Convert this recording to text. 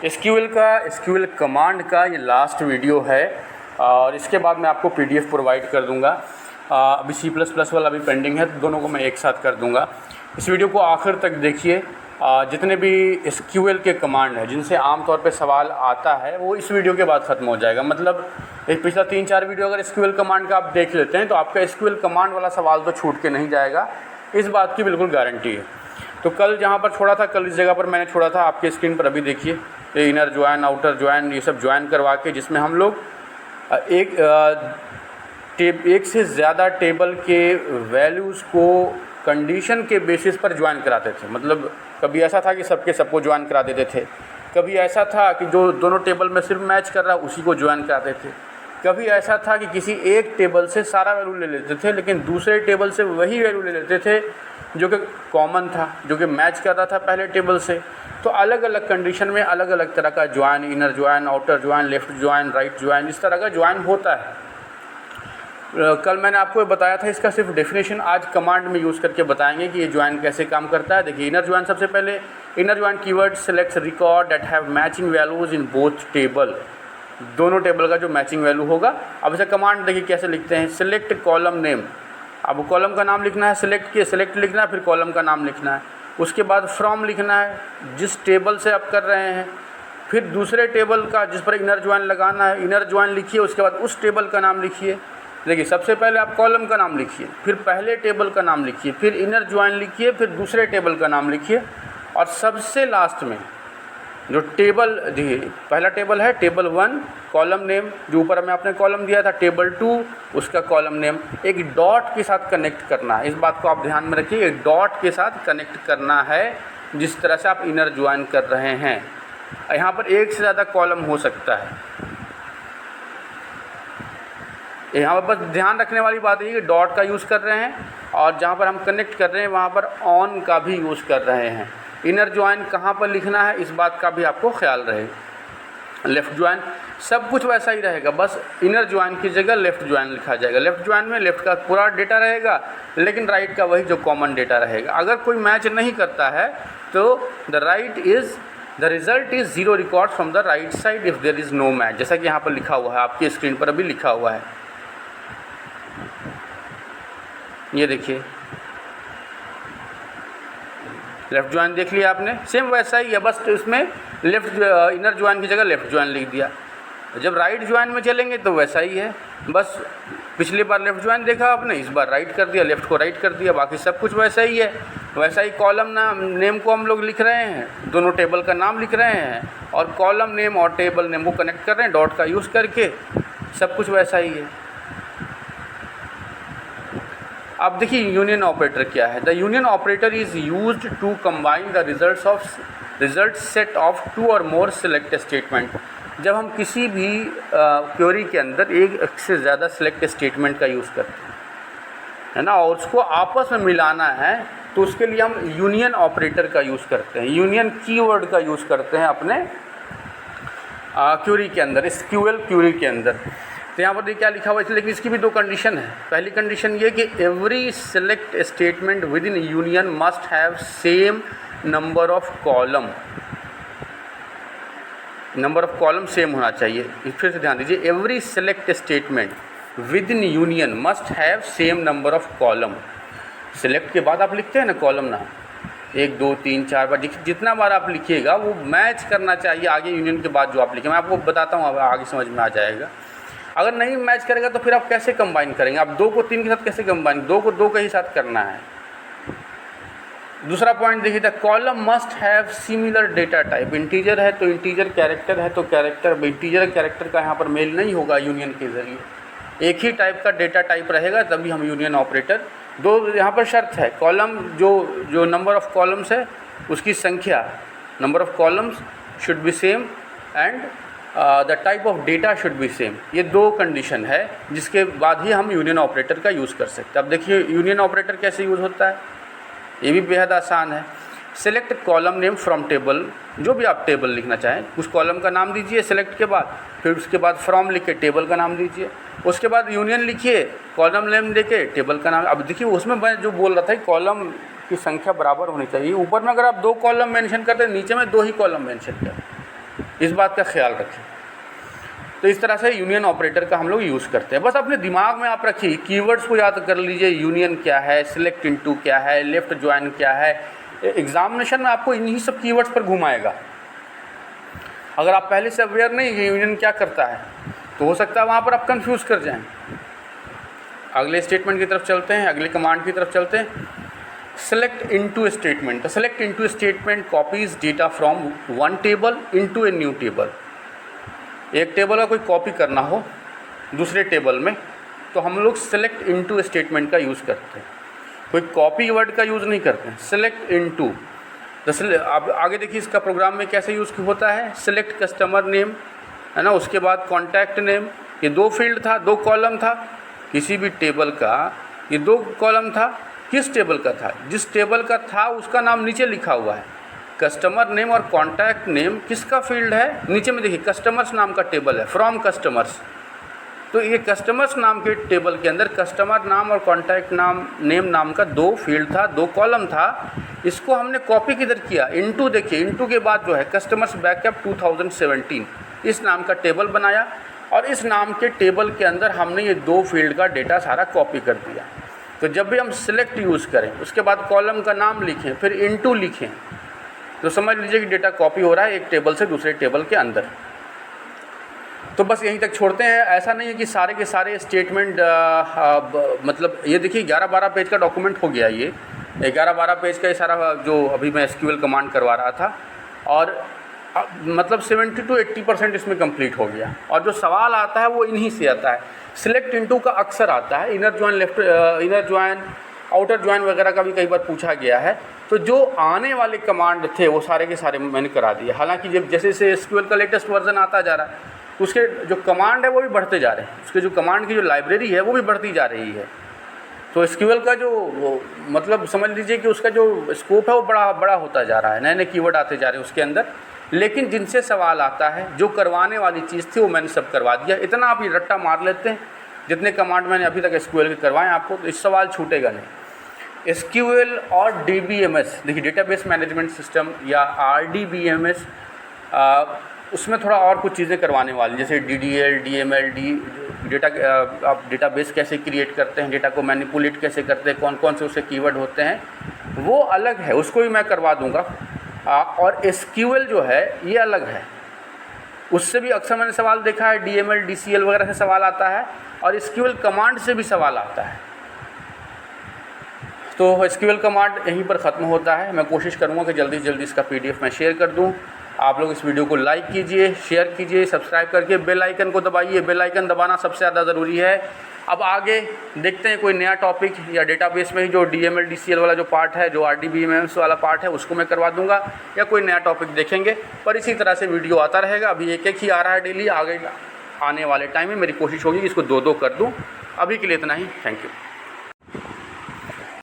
SQL command का ये last video है और इसके बाद मैं आपको पीडीएफ प्रोवाइड कर दूंगा। अभी C++ वाला भी पेंडिंग है, तो दोनों को मैं एक साथ कर दूंगा। इस वीडियो को आखिर तक देखिए। जितने भी एसक्यूएल के कमांड हैं जिनसे आमतौर पे सवाल आता है वो इस वीडियो के बाद ख़त्म हो जाएगा। मतलब एक पिछला 3-4 वीडियो अगर एसक्यूएल कमांड का आप देख लेते हैं तो आपका एसक्यूएल कमांड वाला सवाल तो छूट के नहीं जाएगा, इस बात की बिल्कुल गारंटी है। तो कल जहाँ पर छोड़ा था, कल इस जगह पर मैंने छोड़ा था, आपके स्क्रीन पर अभी देखिए, ये इनर ज्वाइन, आउटर ज्वाइन, ये सब ज्वाइन करवा के जिसमें हम लोग एक से ज़्यादा टेबल के वैल्यूज़ को कंडीशन के बेसिस पर ज्वाइन कराते थे। मतलब कभी ऐसा था कि सबको ज्वाइन करा देते थे, कभी ऐसा था कि जो दोनों टेबल में सिर्फ मैच कर रहा उसी को ज्वाइन कराते थे, कभी ऐसा था कि किसी एक टेबल से सारा वैल्यू ले लेते थे लेकिन दूसरे टेबल से वही वैल्यू ले लेते थे जो कि कॉमन था, जो कि मैच कर रहा था पहले टेबल से। तो अलग अलग कंडीशन में अलग अलग तरह का join, inner join, outer join, left join, right join, इस तरह का ज्वाइन होता है। कल मैंने आपको बताया था, इसका सिर्फ डेफिनेशन आज कमांड में यूज़ करके बताएंगे कि ये ज्वाइन कैसे काम करता है। देखिए इनर ज्वाइन, सबसे पहले inner join keyword selects record that have matching values in both table, दोनों टेबल का जो मैचिंग वैल्यू होगा। अब इसे कमांड देखिए कैसे लिखते हैं। सिलेक्ट कॉलम नेम, अब कॉलम का नाम लिखना है, सिलेक्ट लिखना है, फिर कॉलम का नाम लिखना है, उसके बाद फ्रॉम लिखना है जिस टेबल से आप कर रहे हैं, फिर दूसरे टेबल का जिस पर इनर ज्वाइन लगाना है, इनर ज्वाइन लिखिए, उसके बाद उस टेबल का नाम लिखिए। देखिए सबसे पहले आप कॉलम का नाम लिखिए, फिर पहले टेबल का नाम लिखिए, फिर इनर ज्वाइन लिखिए, फिर दूसरे टेबल का नाम लिखिए, और सबसे लास्ट में जो टेबल, देखिए पहला टेबल है टेबल 1 कॉलम नेम, जो ऊपर में आपने कॉलम दिया था, टेबल 2 उसका कॉलम नेम, एक डॉट के साथ कनेक्ट करना है। इस बात को आप ध्यान में रखिए, एक डॉट के साथ कनेक्ट करना है जिस तरह से आप इनर ज्वाइन कर रहे हैं। यहाँ पर एक से ज़्यादा कॉलम हो सकता है। यहाँ पर बस ध्यान रखने वाली बात है कि डॉट का यूज़ कर रहे हैं और जहाँ पर हम कनेक्ट कर रहे हैं वहाँ पर ऑन का भी यूज़ कर रहे हैं। इनर ज्वाइन कहाँ पर लिखना है इस बात का भी आपको ख्याल रहे। लेफ़्ट ज्वाइन सब कुछ वैसा ही रहेगा, बस इनर ज्वाइन की जगह लेफ़्ट ज्वाइन लिखा जाएगा। लेफ़्ट ज्वाइन में लेफ़्ट का पूरा डेटा रहेगा लेकिन राइट का वही जो कॉमन डेटा रहेगा। अगर कोई मैच नहीं करता है तो the result is 0 record from the right side if there is no match, जैसा कि यहाँ पर लिखा हुआ है, आपकी स्क्रीन पर अभी लिखा हुआ है। ये देखिए लेफ़्ट ज्वाइन देख लिया आपने, सेम वैसा ही है, बस इसमें लेफ़्ट इनर ज्वाइन की जगह लेफ़्ट ज्वाइन लिख दिया। जब राइट ज्वाइन में चलेंगे तो वैसा ही है, बस पिछली बार लेफ़्ट ज्वाइन देखा आपने, इस बार राइट कर दिया, लेफ़्ट को राइट कर दिया, बाकी सब कुछ वैसा ही है। वैसा ही कॉलम नेम को हम लोग लिख रहे हैं, दोनों टेबल का नाम लिख रहे हैं और कॉलम नेम और टेबल नेम को कनेक्ट कर रहे हैं डॉट का यूज़ करके, सब कुछ वैसा ही है। अब देखिए यूनियन ऑपरेटर क्या है। The union operator is used to combine the result set of 2 और मोर सेलेक्ट स्टेटमेंट। जब हम किसी भी क्वेरी के अंदर एक से ज़्यादा सेलेक्ट स्टेटमेंट का यूज़ करते हैं, है ना, और उसको आपस में मिलाना है तो उसके लिए हम यूनियन ऑपरेटर का यूज़ करते हैं, यूनियन कीवर्ड का यूज़ करते हैं अपने क्वेरी के अंदर, एसक्यूएल क्वेरी के अंदर। तो यहाँ पर देखिए क्या लिखा हुआ है, लेकिन इसकी भी 2 कंडीशन है। पहली कंडीशन ये कि every select statement with in union must have same number of column, number of column same होना चाहिए। फिर से ध्यान दीजिए, every select statement with in union must have same number of column. Select के बाद आप लिखते हैं ना कॉलम नाम, 1 2 3 4 बार, जितना बार आप लिखिएगा वो मैच करना चाहिए आगे यूनियन के बाद जो आप लिखें। मैं आपको बताता हूँ, अब आगे समझ में आ जाएगा। अगर नहीं मैच करेगा तो फिर आप कैसे कंबाइन करेंगे, आप 2 को 3 के साथ कैसे कंबाइन, 2 को 2 के ही साथ करना है। दूसरा पॉइंट देखिए, the column must have similar data type. Integer है तो इंटीजर, कैरेक्टर है तो कैरेक्टर। इंटीजर कैरेक्टर का यहाँ पर मेल नहीं होगा यूनियन के ज़रिए, एक ही टाइप का डेटा टाइप रहेगा, तभी हम यूनियन ऑपरेटर। 2 यहाँ पर शर्त है, कॉलम जो नंबर ऑफ कॉलम्स है उसकी संख्या, number of columns should be same and the type of data should be same. ये 2 कंडीशन है जिसके बाद ही हम यूनियन ऑपरेटर का यूज़ कर सकते हैं। अब देखिए यूनियन ऑपरेटर कैसे यूज़ होता है, ये भी बेहद आसान है। Select column name from table, जो भी आप टेबल लिखना चाहें उस कॉलम का नाम दीजिए सेलेक्ट के बाद, फिर उसके बाद फ्रॉम लिख के टेबल का नाम दीजिए, उसके बाद यूनियन लिखिए, कॉलम नेम देके टेबल का नाम। अब देखिए उसमें मैं जो बोल रहा था कॉलम की संख्या बराबर होनी चाहिए। ऊपर में अगर आप 2 कॉलम मेंशन करते हैं, नीचे में 2 ही कॉलम मेंशन करें, इस बात का ख्याल रखें। तो इस तरह से यूनियन ऑपरेटर का हम लोग यूज़ करते हैं। बस अपने दिमाग में आप रखिए, कीवर्ड्स को याद कर लीजिए। यूनियन क्या है, सिलेक्ट इनटू क्या है, लेफ्ट ज्वाइन क्या है। एग्जामिनेशन में आपको इन्हीं सब कीवर्ड्स पर घुमाएगा। अगर आप पहले से अवेयर नहीं कि यूनियन क्या करता है तो हो सकता है वहाँ पर आप कंफ्यूज कर जाएं। अगले स्टेटमेंट की तरफ चलते हैं, अगले कमांड की तरफ चलते हैं। Select into statement. Select into statement copies data from one table into a new table. एक टेबल का कोई कॉपी करना हो दूसरे टेबल में तो हम लोग सेलेक्ट इनटू स्टेटमेंट का यूज़ करते हैं, कोई कॉपी वर्ड का यूज़ नहीं करते हैं। सेलेक्ट इनटू, जैसे आप आगे देखिए इसका प्रोग्राम में कैसे यूज़ होता है। सेलेक्ट कस्टमर नेम है ना, उसके बाद कॉन्टैक्ट नेम। ये 2 फील्ड था, 2 कॉलम था किसी भी टेबल का। ये 2 कॉलम था, किस टेबल का था? जिस टेबल का था उसका नाम नीचे लिखा हुआ है। कस्टमर नेम और कॉन्टैक्ट नेम किसका फील्ड है? नीचे में देखिए कस्टमर्स नाम का टेबल है, फ्रॉम कस्टमर्स। तो ये कस्टमर्स नाम के टेबल के अंदर कस्टमर नाम और कॉन्टैक्ट नेम नाम का 2 फील्ड था, 2 कॉलम था। इसको हमने कॉपी किधर किया? इनटू। देखिए इनटू के बाद जो है कस्टमर्स बैकअप 2017 इस नाम का टेबल बनाया और इस नाम के टेबल के अंदर हमने ये 2 फील्ड का डेटा सारा कॉपी कर दिया। तो जब भी हम सिलेक्ट यूज़ करें उसके बाद कॉलम का नाम लिखें फिर इनटू लिखें तो समझ लीजिए कि डेटा कॉपी हो रहा है एक टेबल से दूसरे टेबल के अंदर। तो बस यहीं तक छोड़ते हैं। ऐसा नहीं है कि सारे के सारे स्टेटमेंट मतलब ये देखिए 11-12 पेज का डॉक्यूमेंट हो गया। ये 11-12 पेज का ये सारा जो अभी मैं SQL कमांड करवा रहा था और मतलब 70 to 80% इसमें कंप्लीट हो गया। और जो सवाल आता है वो इन्हीं से आता है। सिलेक्ट इनटू का अक्सर आता है, inner join, left inner join, outer join वगैरह का भी कई बार पूछा गया है। तो जो आने वाले कमांड थे वो सारे के सारे मैंने करा दिए। हालांकि जब जैसे जैसे SQL का लेटेस्ट वर्जन आता जा रहा है उसके जो कमांड है वो भी बढ़ते जा रहे हैं, उसके जो कमांड की जो लाइब्रेरी है वो भी बढ़ती जा रही है। तो SQL का जो मतलब समझ लीजिए कि उसका जो स्कोप है वो बड़ा होता जा रहा है, नए नए कीवर्ड आते जा रहे हैं उसके अंदर। लेकिन जिनसे सवाल आता है, जो करवाने वाली चीज़ थी वो मैंने सब करवा दिया। इतना आप ये रट्टा मार लेते हैं, जितने कमांड मैंने अभी तक SQL के करवाएं आपको तो इस सवाल छूटेगा नहीं। SQL और DBMS, देखिए डेटाबेस मैनेजमेंट सिस्टम या RDBMS, उसमें थोड़ा और कुछ चीज़ें करवाने वाली, जैसे DDL, DML, आप डेटाबेस कैसे क्रिएट करते हैं, डेटा को मैनिपुलेट कैसे करते हैं, कौन कौन से उससे कीवर्ड होते हैं, वो अलग है, उसको भी मैं करवा दूंगा। और SQL जो है ये अलग है, उससे भी अक्सर मैंने सवाल देखा है, DML, DCL वगैरह से सवाल आता है और SQL कमांड से भी सवाल आता है। तो SQL कमांड यहीं पर ख़त्म होता है। मैं कोशिश करूँगा कि जल्दी से जल्दी इसका PDF मैं शेयर कर दूँ। आप लोग इस वीडियो को लाइक कीजिए, शेयर कीजिए, सब्सक्राइब करके बेल आइकन को दबाइए। बेल आइकन दबाना सबसे ज़्यादा ज़रूरी है। अब आगे देखते हैं कोई नया टॉपिक या डेटाबेस में ही जो DML DCL वाला जो पार्ट है, जो RDBMS वाला पार्ट है, उसको मैं करवा दूंगा या कोई नया टॉपिक देखेंगे। पर इसी तरह से वीडियो आता रहेगा। अभी एक ही आ रहा है डेली, आगे आने वाले टाइम में मेरी कोशिश होगी कि इसको 2-2 कर दूँ। अभी के लिए इतना ही, थैंक यू।